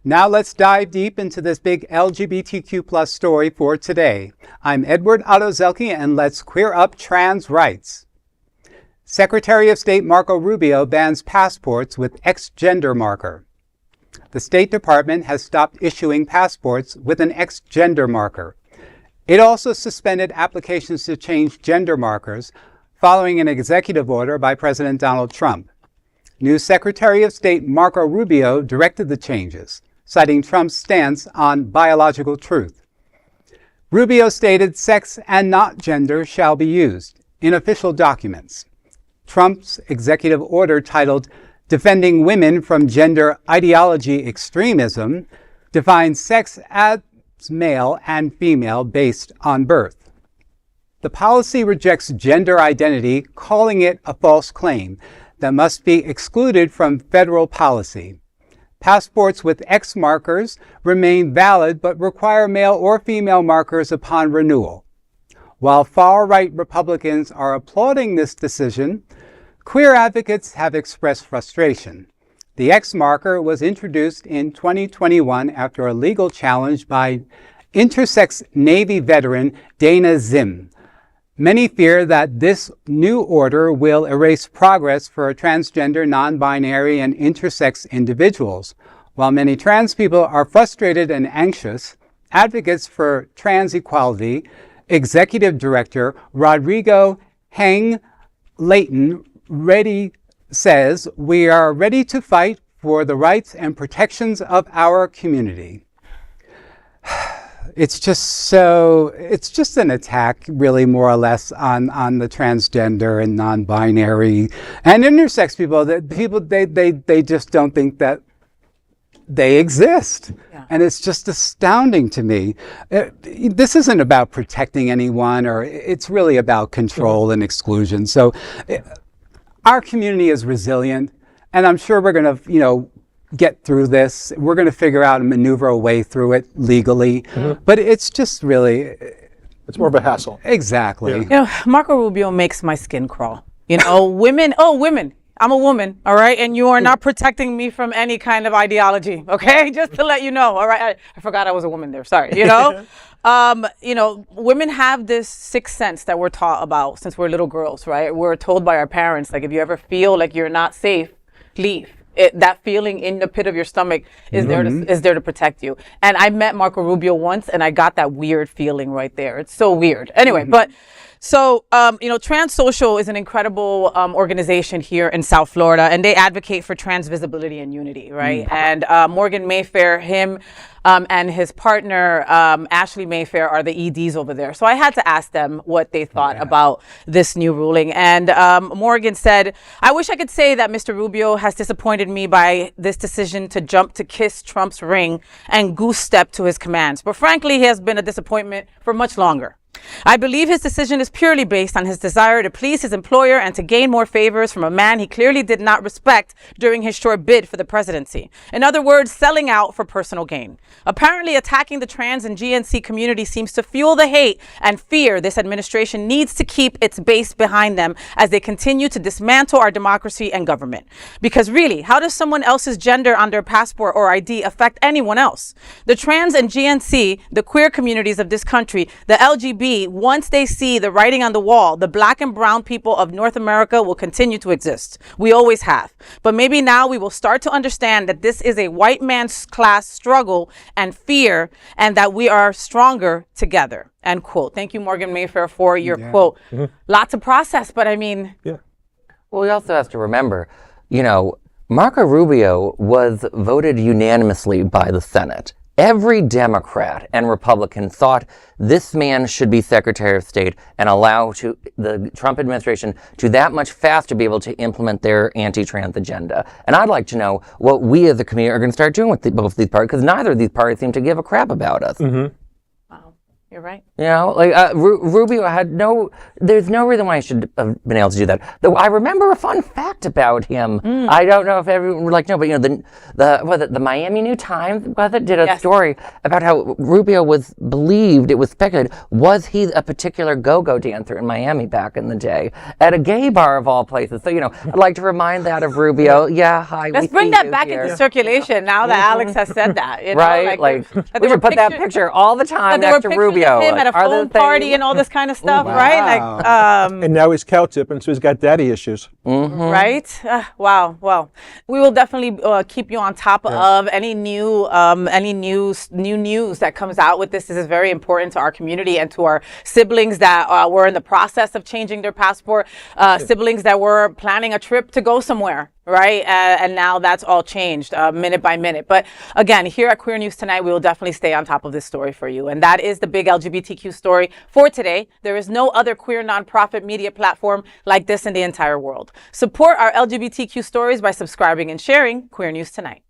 Now let's dive deep into this big LGBTQ plus story for today. I'm Edward Otto-Zelke, and let's queer up trans rights. Secretary of State Marco Rubio bans passports with X-gender marker. The State Department has stopped issuing passports with an X-gender marker. It also suspended applications to change gender markers following an executive order by President Donald Trump. New Secretary of State Marco Rubio directed the changes, citing Trump's stance on biological truth. Rubio stated sex and not gender shall be used in official documents. Trump's executive order titled Defending Women from Gender Ideology Extremism defines sex as male and female based on birth. The policy rejects gender identity, calling it a false claim that must be excluded from federal policy. Passports with X markers remain valid but require male or female markers upon renewal. While far-right Republicans are applauding this decision, queer advocates have expressed frustration. The X marker was introduced in 2021 after a legal challenge by intersex Navy veteran Dana Zzyym. Many fear that this new order will erase progress for transgender, non-binary, and intersex individuals. While many trans people are frustrated and anxious, advocates for trans equality, Executive Director Rodrigo Heng-Lehtinenready says, "We are ready to fight for the rights and protections of our community." It's just an attack, really, more or less, on the transgender and non-binary and intersex people. They just don't think that they exist. Yeah. And it's just astounding to me. This isn't about protecting anyone, or it's really about control and exclusion. So our community is resilient, and I'm sure we're going to, get through this. We're going to figure out and maneuver a way through it legally. Mm-hmm. But it's just really... It's more of a hassle. Exactly. Yeah. Marco Rubio makes my skin crawl. Women, women. I'm a woman, all right? And you are not protecting me from any kind of ideology, okay? Just to let you know, all right? I forgot I was a woman there, sorry, women have this sixth sense that we're taught about since we're little girls, right? We're told by our parents, like, if you ever feel like you're not safe, leave. That feeling in the pit of your stomach is there to protect you. And I met Marco Rubio once, and I got that weird feeling right there. It's so weird. Anyway, Trans Social is an incredible organization here in South Florida, and they advocate for trans visibility and unity, right? And Morgan Mayfair, him and his partner, Ashley Mayfair, are the EDs over there. So I had to ask them what they thought about this new ruling. And Morgan said, "I wish I could say that Mr. Rubio has disappointed me by this decision to jump to kiss Trump's ring and goose step to his commands. But frankly, he has been a disappointment for much longer. I believe his decision is purely based on his desire to please his employer and to gain more favors from a man he clearly did not respect during his short bid for the presidency. In other words, selling out for personal gain. Apparently, attacking the trans and GNC community seems to fuel the hate and fear this administration needs to keep its base behind them as they continue to dismantle our democracy and government. Because really, how does someone else's gender on their passport or ID affect anyone else? The trans and GNC, the queer communities of this country, the LGBT, once they see the writing on the wall, the black and brown people of North America will continue to exist. We always have. But maybe now we will start to understand that this is a white man's class struggle and fear, and that we are stronger together." End quote. Thank you, Morgan Mayfair, for your quote. Mm-hmm. Lots of process, but I mean... Yeah. Well, we also have to remember, Marco Rubio was voted unanimously by the Senate. Every Democrat and Republican thought this man should be Secretary of State and allow the Trump administration to that much faster be able to implement their anti-trans agenda. And I'd like to know what we as a community are going to start doing with both these parties, because neither of these parties seem to give a crap about us. Mm-hmm. Wow. You're right. You know, like Rubio had there's no reason why he should have been able to do that. Though I remember a fun fact about him. I don't know if everyone would like to know, but you know, the Miami New Times did a story about how Rubio was believed, it was speculated, was he a particular go-go dancer in Miami back in the day at a gay bar of all places. So, you know, I'd like to remind that of Rubio. Yeah, hi. Let's bring that back into circulation now that Alex has said that. You know, right? Like we should put that picture all the time next to Rubio. Him at a phone party and all this kind of stuff, right? Like, and now he's cow tipping, so he's got daddy issues. Right? Wow. Well, we will definitely keep you on top of any new news that comes out with this. This is very important to our community and to our siblings that were in the process of changing their passport, siblings that were planning a trip to go somewhere. Right? And now that's all changed minute by minute. But again, here at Queer News Tonight, we will definitely stay on top of this story for you. And that is the big LGBTQ story for today. There is no other queer nonprofit media platform like this in the entire world. Support our LGBTQ stories by subscribing and sharing Queer News Tonight.